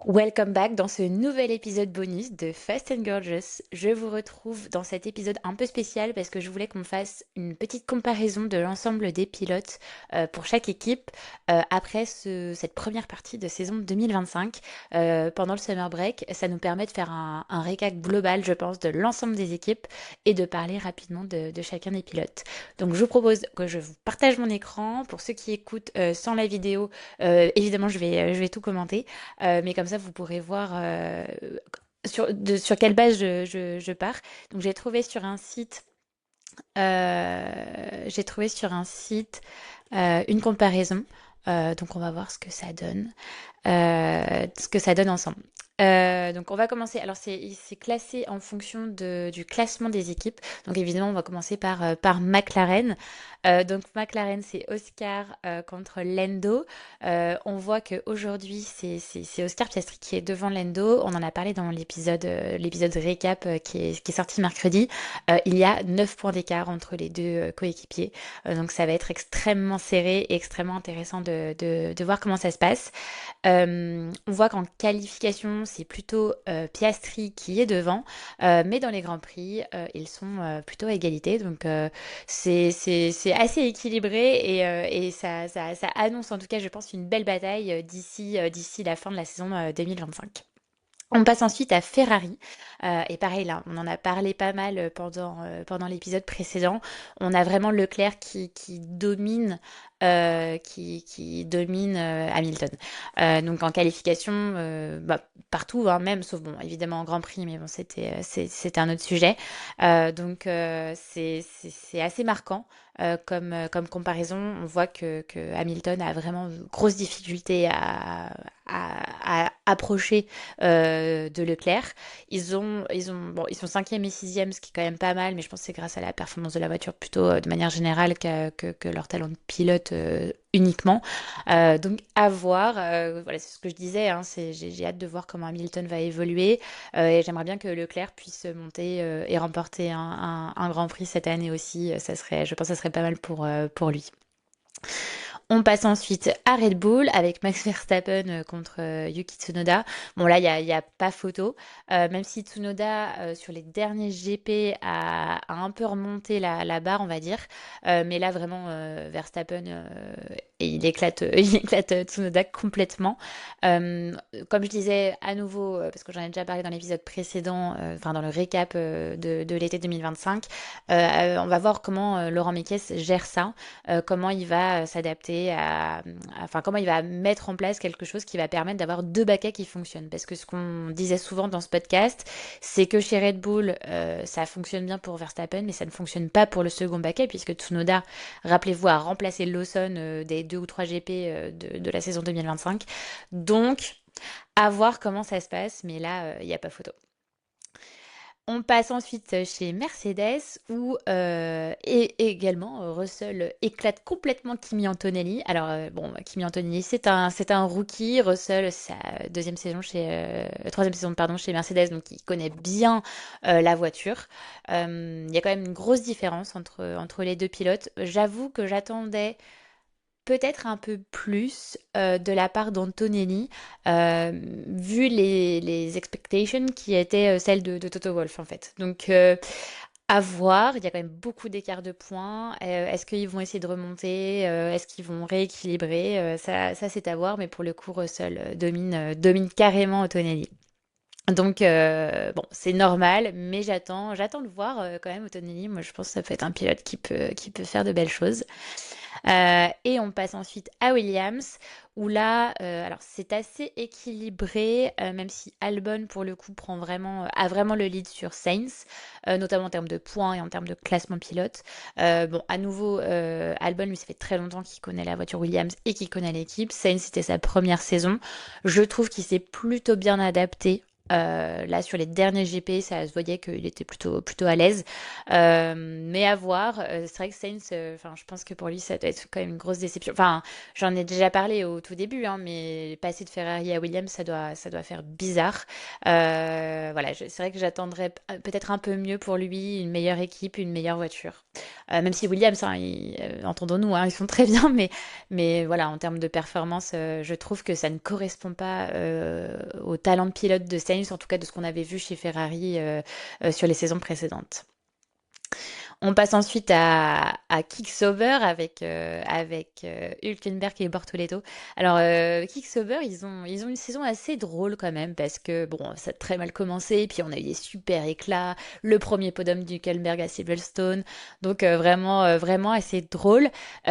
Welcome back dans ce nouvel épisode bonus de Fast and Gorgeous. Je vous retrouve dans cet épisode un peu spécial parce que je voulais qu'on fasse une petite comparaison de l'ensemble des pilotes pour chaque équipe après cette première partie de saison 2025 pendant le summer break. Ça nous permet de faire un récap global, je pense, de l'ensemble des équipes et de parler rapidement de chacun des pilotes. Donc je vous propose que je vous partage mon écran. Pour ceux qui écoutent sans la vidéo, évidemment je vais tout commenter. Mais comme ça, vous pourrez voir sur quelle base je pars. Donc, j'ai trouvé sur un site une comparaison. Donc, on va voir ce que ça donne ensemble. Donc on va commencer. Alors c'est classé en fonction du classement des équipes. Donc évidemment on va commencer par McLaren. Donc McLaren c'est Oscar contre Lando. On voit qu'aujourd'hui c'est Oscar Piastri qui est devant Lando. On en a parlé dans l'épisode récap qui est sorti mercredi. Il y a 9 points d'écart entre les deux coéquipiers. Donc ça va être extrêmement serré et extrêmement intéressant de voir comment ça se passe. On voit qu'en qualification, c'est plutôt Piastri qui est devant, mais dans les Grands Prix, ils sont plutôt à égalité. Donc c'est assez équilibré et ça annonce en tout cas, je pense, une belle bataille d'ici la fin de la saison 2025. On passe ensuite à Ferrari. Et pareil, là, on en a parlé pas mal pendant l'épisode précédent. On a vraiment Leclerc qui domine, qui domine Hamilton. Donc en qualification, partout, hein, même, sauf bon, évidemment en Grand Prix, mais bon, c'était un autre sujet. C'est assez marquant. Comme comparaison, on voit que Hamilton a vraiment de grosses difficultés à approcher de Leclerc. Bon, ils sont cinquième et sixième, ce qui est quand même pas mal, mais je pense que c'est grâce à la performance de la voiture plutôt de manière générale que leur talent de pilote uniquement. Donc à voir. Voilà, c'est ce que je disais. Hein, j'ai hâte de voir comment Hamilton va évoluer et j'aimerais bien que Leclerc puisse monter et remporter un Grand Prix cette année aussi. Je pense que ça serait pas mal pour lui. On passe ensuite à Red Bull avec Max Verstappen contre Yuki Tsunoda. Bon là, il y a pas photo. Même si Tsunoda, sur les derniers GP, a un peu remonté la barre, on va dire. Mais là, vraiment, Verstappen, et il éclate, il éclate Tsunoda complètement. Euh, Comme je disais à nouveau, parce que j'en ai déjà parlé dans l'épisode précédent, enfin dans le récap de l'été 2025, on va voir comment Laurent Mekies gère ça, comment il va s'adapter enfin comment il va mettre en place quelque chose qui va permettre d'avoir deux baquets qui fonctionnent. Parce que ce qu'on disait souvent dans ce podcast, c'est que chez Red Bull, ça fonctionne bien pour Verstappen, mais ça ne fonctionne pas pour le second baquet, puisque Tsunoda, rappelez-vous, a remplacé Lawson des 2 ou 3 GP de la saison 2025. Donc, à voir comment ça se passe, mais là, il n'y a pas photo. On passe ensuite chez Mercedes où et également Russell éclate complètement Kimi Antonelli. Alors bon, Kimi Antonelli c'est un rookie. Russell c'est sa troisième saison pardon chez Mercedes, donc il connaît bien la voiture. Il y a quand même une grosse différence entre les deux pilotes. J'avoue que j'attendais peut-être un peu plus de la part d'Antonelli, euh, vu les expectations qui étaient celles de Toto Wolff en fait. Donc à voir, il y a quand même beaucoup d'écart de points. Est-ce qu'ils vont essayer de remonter? Est-ce qu'ils vont rééquilibrer? Ça c'est à voir, mais pour le coup, Russell domine carrément Antonelli. Donc bon, c'est normal, mais j'attends de voir quand même Antonelli. Moi, je pense que ça peut être un pilote qui peut faire de belles choses. Et on passe ensuite à Williams, où là, alors c'est assez équilibré, même si Albon, pour le coup, a vraiment le lead sur Sainz, notamment en termes de points et en termes de classement pilote. Bon, à nouveau, Albon, lui, ça fait très longtemps qu'il connaît la voiture Williams et qu'il connaît l'équipe. Sainz, c'était sa première saison. Je trouve qu'il s'est plutôt bien adapté. Là, sur les derniers GP, ça se voyait qu'il était plutôt à l'aise. Mais à voir. C'est vrai que Sainz, enfin, je pense que pour lui, ça doit être quand même une grosse déception. Enfin, j'en ai déjà parlé au tout début, hein, mais passer de Ferrari à Williams, ça doit faire bizarre. Voilà, c'est vrai que j'attendrais peut-être un peu mieux pour lui, une meilleure équipe, une meilleure voiture. Même si Williams, hein, entendons-nous, hein, ils sont très bien, mais voilà, en termes de performance, je trouve que ça ne correspond pas au talent de pilote de Sainz, en tout cas de ce qu'on avait vu chez Ferrari sur les saisons précédentes. On passe ensuite à Kick-Sauber avec Hülkenberg et Bortoleto. Alors, Kick-Sauber, ils ont une saison assez drôle quand même parce que, bon, ça a très mal commencé, puis on a eu des super éclats, le premier podium d'Hülkenberg à Silverstone, donc vraiment assez drôle.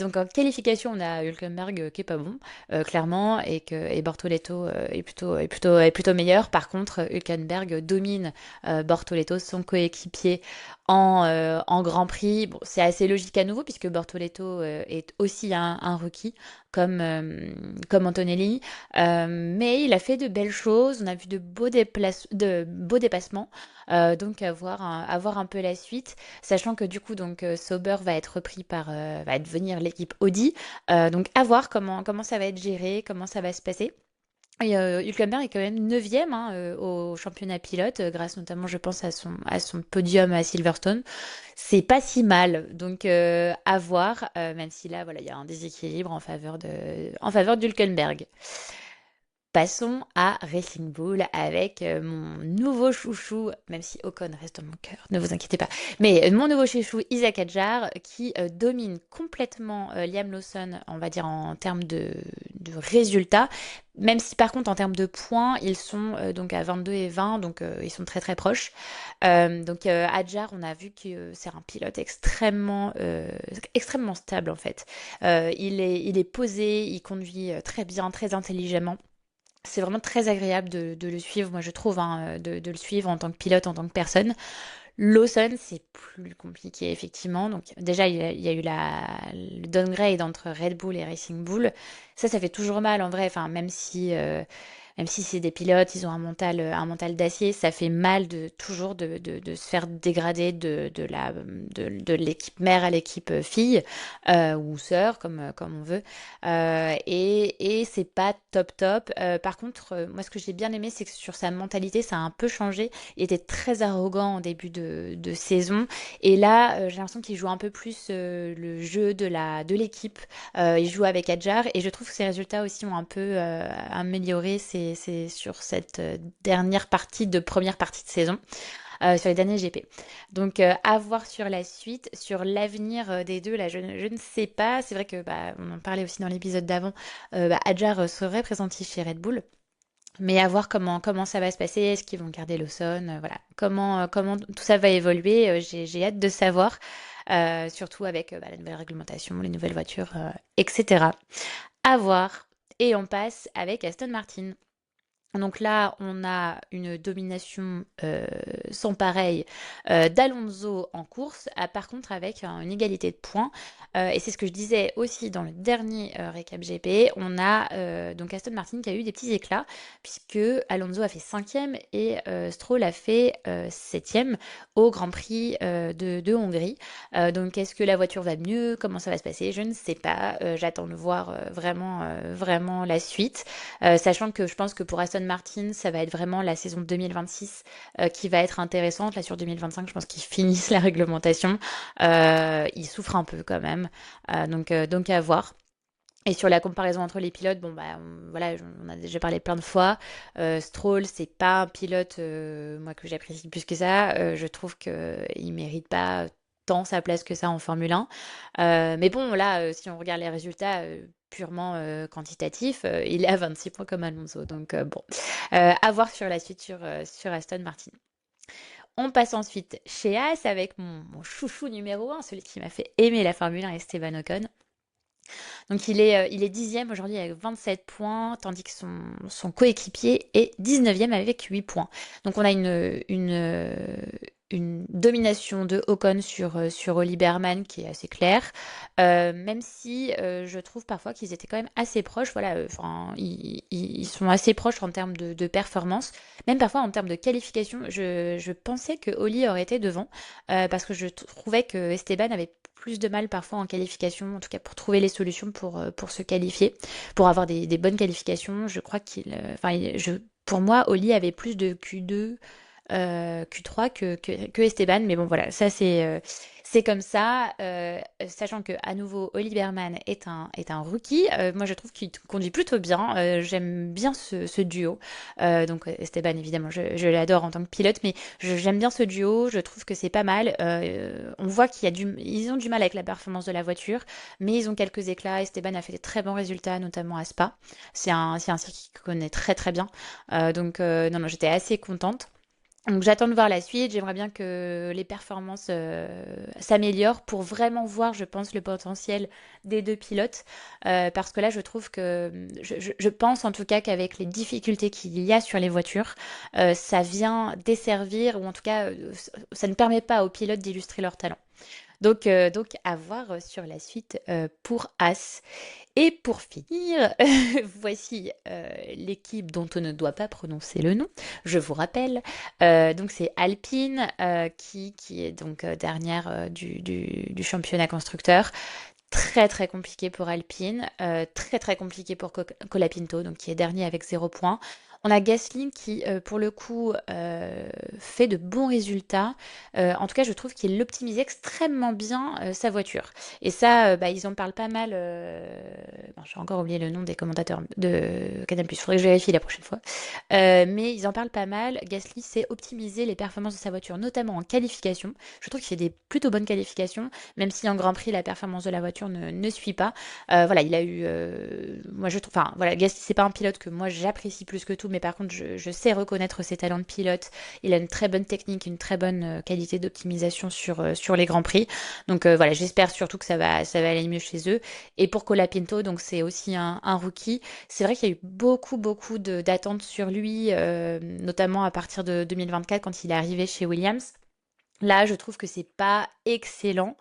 Donc en qualification, on a Hülkenberg qui est pas bon, clairement, et Bortoleto est plutôt meilleur. Par contre, Hülkenberg domine Bortoleto, son coéquipier en Grand Prix. Bon, c'est assez logique à nouveau puisque Bortoleto est aussi un rookie comme Antonelli. Mais il a fait de belles choses. On a vu de beaux dépassements. Donc à voir un peu la suite, sachant que du coup donc Sauber va être repris va devenir l'équipe Audi. Donc à voir comment ça va être géré, comment ça va se passer. Et Hülkenberg est quand même neuvième hein, au championnat pilote, grâce notamment, je pense, à son podium à Silverstone. C'est pas si mal, donc à voir, même si là, voilà, il y a un déséquilibre en faveur d'Hülkenberg. Passons à Racing Bull avec mon nouveau chouchou, même si Ocon reste dans mon cœur, ne vous inquiétez pas. Mais mon nouveau chouchou, Isaac Hadjar, qui domine complètement Liam Lawson, on va dire en termes de résultats. Même si par contre en termes de points, ils sont donc à 22 et 20, donc ils sont très très proches. Donc Hadjar, on a vu que c'est un pilote extrêmement stable en fait. Il est posé, il conduit très bien, très intelligemment. C'est vraiment très agréable de le suivre, moi je trouve, hein, de le suivre en tant que pilote, en tant que personne. Lawson, c'est plus compliqué, effectivement. Donc, déjà, il y a eu le downgrade entre Red Bull et Racing Bull. Ça fait toujours mal, en vrai. Enfin, même si c'est des pilotes, ils ont un mental d'acier, ça fait mal toujours de se faire dégrader de l'équipe mère à l'équipe fille, ou sœur, comme on veut. Et c'est pas top top. Par contre, moi, ce que j'ai bien aimé, c'est que sur sa mentalité, ça a un peu changé. Il était très arrogant en début de saison. Et là, j'ai l'impression qu'il joue un peu plus le jeu de l'équipe. Il joue avec Adjar. Et je trouve que ses résultats aussi ont un peu amélioré sur cette première partie de saison. Sur les derniers GP. Donc, à voir sur la suite, sur l'avenir des deux, là, je ne sais pas. C'est vrai que, bah, on en parlait aussi dans l'épisode d'avant, Adjar serait présenté chez Red Bull. Mais à voir comment ça va se passer, est-ce qu'ils vont garder Lawson, voilà. Comment tout ça va évoluer, j'ai hâte de savoir, surtout avec la nouvelle réglementation, les nouvelles voitures, etc. À voir. Et on passe avec Aston Martin. Donc là, on a une domination sans pareil d'Alonso en course, par contre avec une égalité de points. Et c'est ce que je disais aussi dans le dernier récap GP. On a donc Aston Martin qui a eu des petits éclats, puisque Alonso a fait cinquième et Stroll a fait septième au Grand Prix de Hongrie. Donc est-ce que la voiture va mieux? Comment ça va se passer? Je ne sais pas. J'attends de voir vraiment la suite. Sachant que je pense que pour Aston Martin, ça va être vraiment la saison 2026 qui va être intéressante. Là, sur 2025, je pense qu'ils finissent la réglementation. Ils souffrent un peu quand même. Donc à voir. Et sur la comparaison entre les pilotes, bon bah voilà, on a déjà parlé plein de fois. Stroll, c'est pas un pilote moi que j'apprécie plus que ça. Je trouve que il mérite pas tant sa place que ça en Formule 1. Mais bon là, si on regarde les résultats purement quantitatifs, il est à 26 points comme Alonso. Donc bon, à voir sur la suite sur Aston Martin. On passe ensuite chez As avec mon chouchou numéro un, celui qui m'a fait aimer la Formule 1, Esteban Ocon. Donc il est 10e aujourd'hui avec 27 points, tandis que son coéquipier est 19e avec 8 points. Donc on a une domination de Ocon sur Oli Berman qui est assez claire, même si je trouve parfois qu'ils étaient quand même assez proches. Voilà, enfin, ils sont assez proches en termes de performance, même parfois en termes de qualification. Je pensais que Oli aurait été devant, parce que je trouvais que Esteban avait plus de mal parfois en qualification, en tout cas pour trouver les solutions pour se qualifier, pour avoir des bonnes qualifications. Je crois pour moi, Oli avait plus de Q2 Q3 que Esteban. Mais bon, voilà, ça c'est comme ça. Sachant que à nouveau, Oliverman est un rookie. Moi, je trouve qu'il conduit plutôt bien. J'aime bien ce duo. Donc Esteban, évidemment, je l'adore en tant que pilote, mais j'aime bien ce duo. Je trouve que c'est pas mal. On voit ils ont du mal avec la performance de la voiture, mais ils ont quelques éclats. Esteban a fait des très bons résultats, notamment à Spa. C'est un circuit qu'il connaît très très bien. Non, non, j'étais assez contente. Donc j'attends de voir la suite. J'aimerais bien que les performances s'améliorent pour vraiment voir, je pense, le potentiel des deux pilotes. Parce que là, je trouve que, je pense en tout cas qu'avec les difficultés qu'il y a sur les voitures, ça vient desservir, ou en tout cas, ça ne permet pas aux pilotes d'illustrer leur talent. Donc à voir sur la suite pour As. Et pour finir, voici l'équipe dont on ne doit pas prononcer le nom, je vous rappelle. Donc c'est Alpine qui est donc dernière du championnat constructeur. Très très compliqué pour Alpine, très très compliqué pour Colapinto, donc qui est dernier avec 0 points. On a Gasly qui, pour le coup, fait de bons résultats. En tout cas, je trouve qu'il optimise extrêmement bien sa voiture. Et ça, bah, ils en parlent pas mal. Bon, j'ai encore oublié le nom des commentateurs de Canal+. Il faudrait que je vérifie la prochaine fois. Mais ils en parlent pas mal. Gasly sait optimiser les performances de sa voiture, notamment en qualification. Je trouve qu'il fait des plutôt bonnes qualifications, même si en Grand Prix, la performance de la voiture ne suit pas. Voilà, il a eu. Moi, je trouve. Enfin, voilà, Gasly, c'est pas un pilote que moi j'apprécie plus que tout, mais par contre, je sais reconnaître ses talents de pilote. Il a une très bonne technique, une très bonne qualité d'optimisation sur les Grands Prix. Donc voilà, j'espère surtout que ça va aller mieux chez eux. Et pour Colapinto, donc c'est aussi un rookie. C'est vrai qu'il y a eu beaucoup d'attentes sur lui, notamment à partir de 2024 quand il est arrivé chez Williams. Là, je trouve que c'est pas excellent.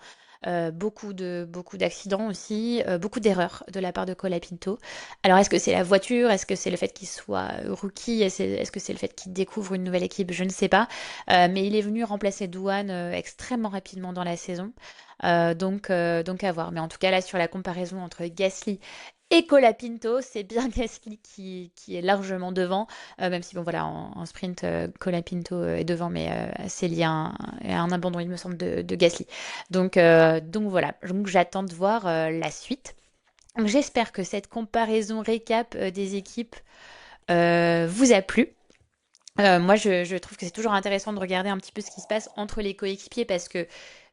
Beaucoup d'accidents aussi, beaucoup d'erreurs de la part de Colapinto. Alors, est-ce que c'est la voiture? Est-ce que c'est le fait qu'il soit rookie? Est-ce que c'est le fait qu'il découvre une nouvelle équipe? Je ne sais pas. Mais il est venu remplacer Douane extrêmement rapidement dans la saison. Donc à voir. Mais en tout cas, là, sur la comparaison entre Gasly et Colapinto, c'est bien Gasly qui est largement devant, même si bon voilà en sprint Colapinto est devant, mais c'est lié à un abandon il me semble de Gasly. Donc voilà, donc j'attends de voir la suite. Donc, j'espère que cette comparaison récap des équipes vous a plu. Moi, je trouve que c'est toujours intéressant de regarder un petit peu ce qui se passe entre les coéquipiers parce que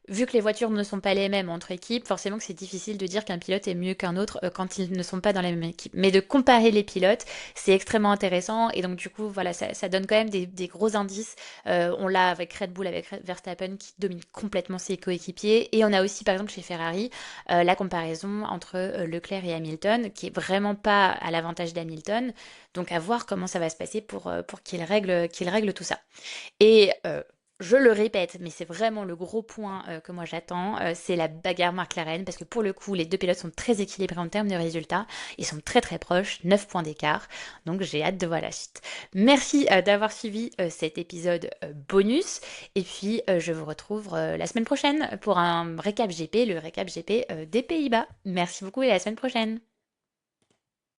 vu que les voitures ne sont pas les mêmes entre équipes, forcément que c'est difficile de dire qu'un pilote est mieux qu'un autre quand ils ne sont pas dans la même équipe. Mais de comparer les pilotes, c'est extrêmement intéressant et donc du coup, voilà, ça donne quand même des gros indices. On l'a avec Red Bull, avec Verstappen qui domine complètement ses coéquipiers et on a aussi par exemple chez Ferrari la comparaison entre Leclerc et Hamilton qui est vraiment pas à l'avantage d'Hamilton. Donc à voir comment ça va se passer pour qu'il règle tout ça. Et je le répète, mais c'est vraiment le gros point que moi j'attends, c'est la bagarre McLaren, parce que pour le coup, les deux pilotes sont très équilibrés en termes de résultats, ils sont très très proches, 9 points d'écart, donc j'ai hâte de voir la suite. Merci d'avoir suivi cet épisode bonus, et puis je vous retrouve la semaine prochaine pour un récap GP, le récap GP des Pays-Bas. Merci beaucoup et à la semaine prochaine.